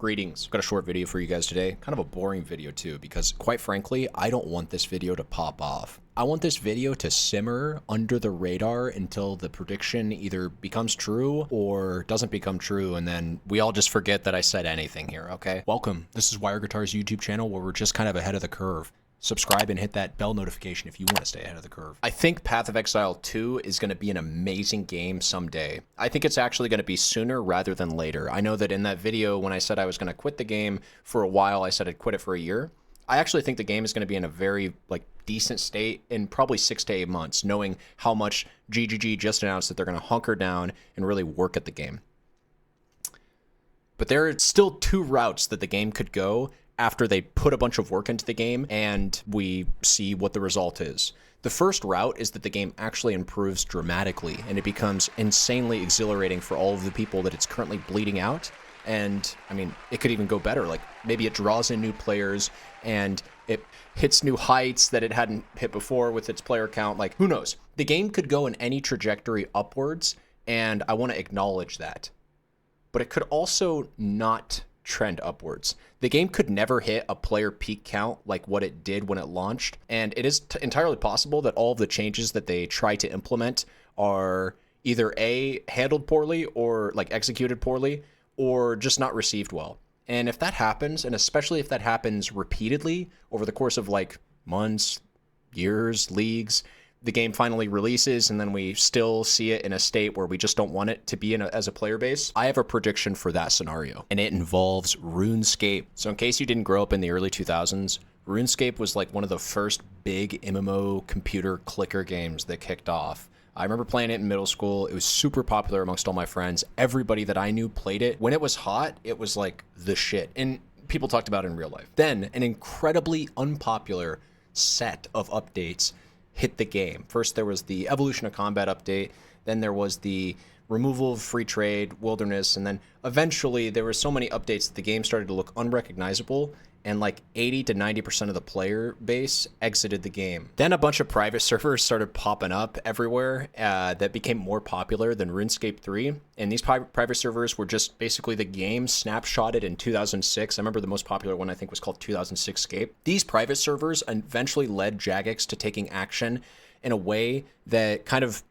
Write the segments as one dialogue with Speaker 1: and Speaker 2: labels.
Speaker 1: Greetings. Got a short video for you guys today. Kind of a boring video too, because quite frankly, I don't want this video to pop off. I want this video to simmer under the radar until the prediction either becomes true or doesn't become true, and then we all just forget that I said anything here, okay? Welcome. This is Wire Guitar's YouTube channel where we're just kind of ahead of the curve. Subscribe and hit that bell notification if you want to stay ahead of the curve. I think Path of Exile 2 is going to be an amazing game someday. I think it's actually going to be sooner rather than later. I know that in that video when I said I was going to quit the game for a while, I said I'd quit it for a year. I actually think the game is going to be in a very decent state in probably 6 to 8 months, knowing how much GGG just announced that they're going to hunker down and really work at the game. But there are still two routes that the game could go after they put a bunch of work into the game and we see what the result is. The first route is that the game actually improves dramatically and it becomes insanely exhilarating for all of the people that it's currently bleeding out. And I mean, it could even go better. Like maybe it draws in new players and it hits new heights that it hadn't hit before with its player count. Like, who knows? The game could go in any trajectory upwards, and I want to acknowledge that. But it could also not trend upwards. The game could never hit a player peak count like what it did when it launched, and it is entirely possible that all of the changes that they try to implement are either A, handled poorly or executed poorly, or just not received well. And if that happens, and especially if that happens repeatedly over the course of months, years, leagues, the game finally releases and then we still see it in a state where we just don't want it to be in as a player base, I have a prediction for that scenario, and it involves RuneScape. So in case you didn't grow up in the early 2000s, RuneScape was one of the first big MMO computer clicker games that kicked off. I remember playing it in middle school. It was super popular amongst all my friends. Everybody that I knew played it. When it was hot, it was the shit. And people talked about it in real life. Then an incredibly unpopular set of updates hit the game. First, there was the Evolution of Combat update. Then there was the removal of free trade, wilderness, and then eventually there were so many updates that the game started to look unrecognizable, and 80 to 90% of the player base exited the game. Then a bunch of private servers started popping up everywhere that became more popular than RuneScape 3. And these private servers were just basically the game snapshotted in 2006. I remember the most popular one I think was called 2006 Scape. These private servers eventually led Jagex to taking action in a way that kind of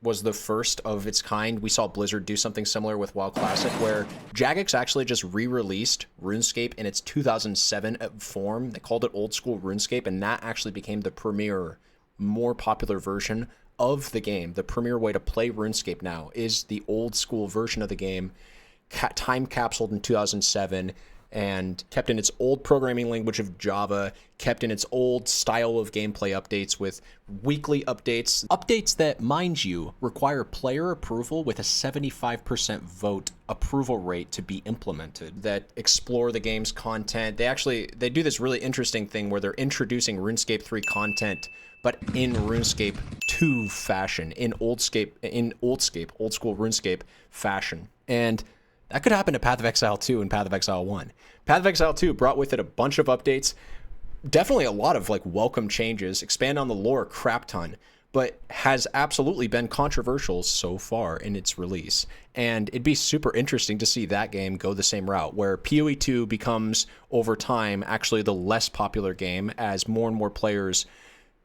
Speaker 1: was the first of its kind. We saw Blizzard do something similar with WoW Classic, where Jagex actually just re-released RuneScape in its 2007 form. They called it Old School RuneScape, and that actually became the premier, more popular version of the game. The premier way to play RuneScape now is the old school version of the game, time capsuled in 2007, and kept in its old programming language of Java, kept in its old style of gameplay updates with weekly updates. Updates that, mind you, require player approval with a 75% vote approval rate to be implemented, that explore the game's content. They do this really interesting thing where they're introducing RuneScape 3 content, but in RuneScape 2 fashion, in old school RuneScape fashion. And that could happen to Path of Exile 2 and Path of Exile 1. Path of Exile 2 brought with it a bunch of updates, definitely a lot of welcome changes, expand on the lore a crap ton, but has absolutely been controversial so far in its release. And it'd be super interesting to see that game go the same route, where PoE 2 becomes, over time, actually the less popular game as more and more players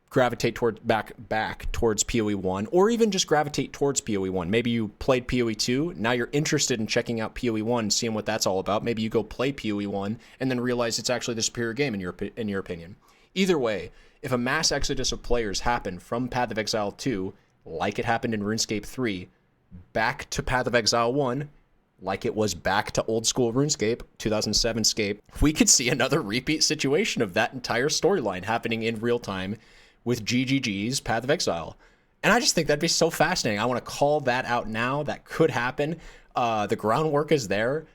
Speaker 1: gravitate back towards PoE 1, or even just gravitate towards PoE 1. Maybe you played PoE 2, now you're interested in checking out PoE 1, seeing what that's all about. Maybe you go play PoE 1 and then realize it's actually the superior game in your opinion. Either way, if a mass exodus of players happen from Path of Exile 2, like it happened in RuneScape 3, back to Path of Exile 1, like it was back to old school RuneScape, 2007 Scape, we could see another repeat situation of that entire storyline happening in real time with GGG's Path of Exile. And I just think that'd be so fascinating. I want to call that out now. That could happen. The groundwork is there.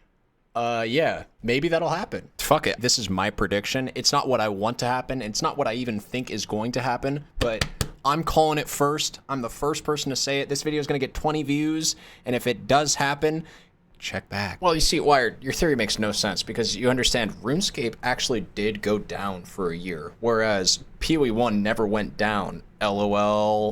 Speaker 1: Yeah, maybe that'll happen. Fuck it. This is my prediction. It's not what I want to happen. It's not what I even think is going to happen, but I'm calling it first. I'm the first person to say it. This video is going to get 20 views, and if it does happen, check back. Well, you see, Wired, your theory makes no sense because you understand RuneScape actually did go down for a year, whereas PoE 1 never went down. LOL.